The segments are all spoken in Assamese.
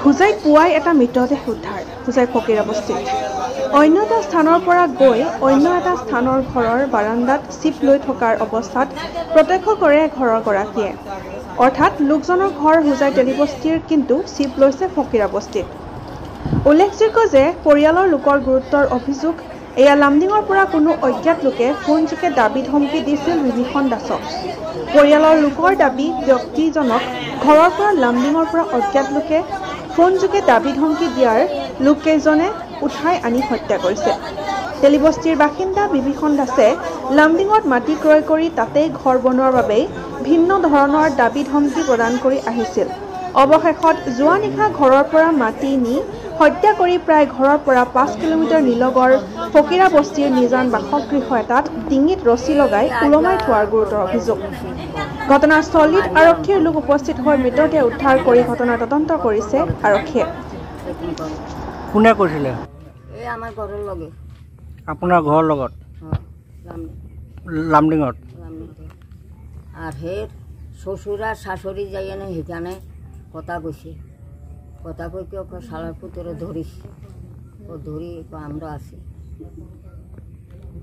হুজাইত পুৱাই এটা মৃতদেহ উদ্ধাৰ হুজাই ফকীৰা বস্তিত অন্য এটা স্থানৰ পৰা গৈ অন্য এটা স্থানৰ ঘৰৰ বাৰান্দাত চিপ লৈ থকাৰ অৱস্থাত প্ৰত্যক্ষ কৰে ঘৰৰ গৰাকীয়ে অৰ্থাৎ লোকজনৰ ঘৰ হুজাই তেলিবস্তিৰ কিন্তু চিপ লৈছে ফকীৰা বস্তিত উল্লেখযোগ্য যে পৰিয়ালৰ লোকৰ গুৰুত্বৰ অভিযোগ এয়া লামডিঙৰ পৰা কোনো অজ্ঞাত লোকে ফোনযোগে দাবী ধমকি দিছিল বিভীষণ দাসক পৰিয়ালৰ লোকৰ দাবী ব্যক্তিজনক ঘৰৰ পৰা লামডিঙৰ পৰা অজ্ঞাত লোকে ফোনযোগে দাবী ধমকি দিয়াৰ লোককেইজনে উঠাই আনি হত্যা কৰিছে তেলিবস্তিৰ বাসিন্দা বিভীষণ দাসে লামডিঙত মাটি ক্ৰয় কৰি তাতেই ঘৰ বনোৱাৰ বাবে ভিন্ন ধৰণৰ দাবী ধমকি প্ৰদান কৰি আহিছিল অৱশেষত যোৱা নিশা ঘৰৰ পৰা মাটি নি হত্যা কৰি প্ৰায় ঘৰৰ পৰা 5 কিলোমিটাৰ নিলগৰ ফকীৰা বস্তিৰ নিজান বাসগৃহ এটাত ডিঙিত ৰছী লগাই ওলমাই থোৱাৰ গুৰুতৰ অভিযোগ ঘটনাস্থলীত আৰক্ষীৰ লোক উপস্থিত হৈ মৃতদেহ উদ্ধাৰ কৰি ঘটনাৰ তদন্ত কৰিছে আৰক্ষীয়ে কোনে কৰিছিলে এই আমাৰ ঘৰৰ লগে আপোনাৰ ঘৰৰ লগত লামডিঙত আর হের শ্বশুর আর শাশুড়ি যাই না সেখানে কথা কইছে কথা কই কি ওকে শালার পুতরে ধরিস ও ধরি আমরা আছি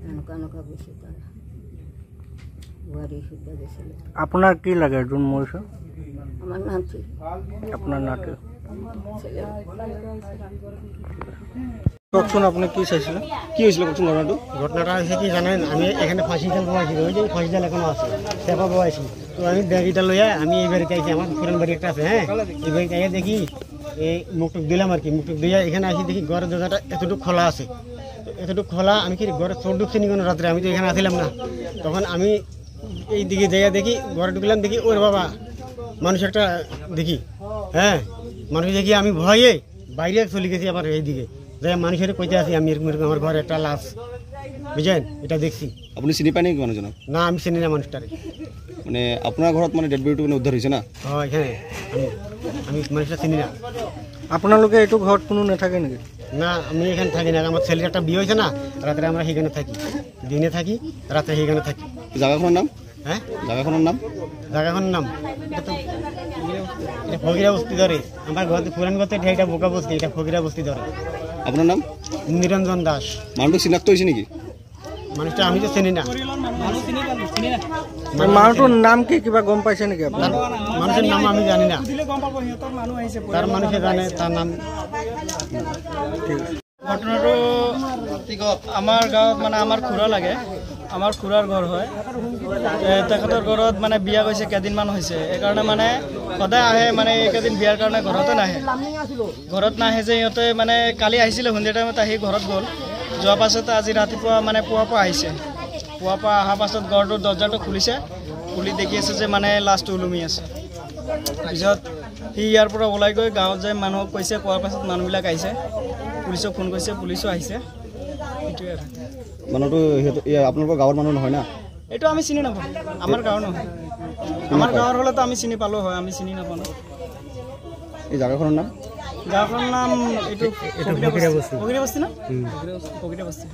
নৌকা নৌকা কইছে তারা বুয়ারি সুদ্ধা গেছিল আপোনাৰ কি লাগে যোন মৰিছে আমাৰ নাতি আপোনাৰ নাতি ছেলে কওকচোন আপুনি কি চাইছিলে কি হয়েছিল কওকচোন ঘটনাটো ঘটনাটা হয়েছে কি জানেন আমি এখানে ফাঁসি জাল বসাইছি ওই যে ফাঁসি জাল এখনো আছে চেপা বসাইছি তো আমি ব্যাগটা লইয়া আমি এই বাড়িতে আইছি আমার পুরান বাড়ি একটা আছে হ্যাঁ এই বাড়িতে আইয়া দেখি এই মুখটুক দিলাম আর কি মুখটুক দিয়া এখানে আসি দেখি ঘরের দরজাটা এতটুকু খোলা আছে এতটুকু খোলা আমি কি ঘরে চোর ঢুকছি নি কোনো রাত্রে আমি তো এখানে আসিলাম না তখন আমি এই দিকে যাইয়া দেখি ঘরে ঢুকলাম দেখি ওর বাবা মানুষ একটা দেখি হ্যাঁ মানুষ দেখি আমি ভয়ে বাইরে চলে গেছি আবার এই দিকে যাই মানুষের কইতে আসি আমি এরকম এরকম আমার ঘরে একটা লাশ বুঝলেন এটা দেখছি আপনি চিনি পায় নাকি মানুহজনক না আমি চিনি না মানুষটারে মানে আপোনাৰ ঘৰত মানে ডেড বডিটো মানে উদ্ধাৰ হৈছে না হয় হ্যাঁ আমি মানুষটা চিনি না আপোনালোকে এইটো ঘৰত কোনো নাথাকে নেকি না আমি এখানে থাকি না আমার ছেলের একটা বিয়ে হয়েছে না রাত্রে আমরা সেখানে থাকি দিনে থাকি রাত্রে সেখানে থাকি জায়গাখনৰ নাম হ্যাঁ জায়গাখনৰ নাম জায়গাখনেৰ নাম এটা ফকিৰা বস্তি ধৰে আমাৰ ঘৰ পুৰান ঘৰতে এটা বোকা বস্তি এটা ফকিৰা বস্তি ধৰে আপোনাৰ নাম নিরঞ্জন দাস মানুহটো চিনাক্ত হৈছে নেকি মানুষটা আমি তো চিনি না মানুহটোৰ নাম কি কিবা গম পাইছে নেকি আপুনি মানুষের নাম আমি জানি না তার মানুষে জানে তার নাম ঘটনাটো আমাৰ গাঁৱত মানে আমাৰ খুৰা লাগে আমাৰ খুৰাৰ ঘৰ হয় তেখেতৰ ঘৰত মানে বিয়া গৈছে কেইদিনমান হৈছে এইকাৰণে মানে সদায় আহে মানে এইকেইদিন বিয়াৰ কাৰণে ঘৰতে নাহে ঘৰত নাহে যে সিহঁতে মানে কালি আহিছিলে সন্ধিয়া টাইমত আহি ঘৰত গ'ল যোৱা পাছত আজি ৰাতিপুৱা মানে পুৱাৰ পৰা আহিছে পুৱাৰ পৰা অহাৰ পাছত ঘৰটোৰ দৰ্জাটো খুলিছে খুলি দেখি আছে যে মানে লাষ্টটো ওলমি আছে পিছত সি ইয়াৰ পৰা ওলাই গৈ গাঁৱত যায় মানুহক কৈছে কোৱাৰ পাছত মানুহবিলাক আহিছে পুলিচক ফোন কৰিছে পুলিচো আহিছে এইটোৱে মানুহটো আপোনালোকৰ গাঁৱৰ মানুহ নহয় না এইটো আমি চিনি নাপাওঁ আমাৰ গাঁৱৰ নহয় আমাৰ গাঁৱৰ হ'লেতো আমি চিনি পালোঁ হয় আমি চিনি নাপাওঁ এই জাগাখনৰ নাম গাঁওখনৰ নাম এইটো ফকীৰা বস্তি না ফকীৰা বস্তি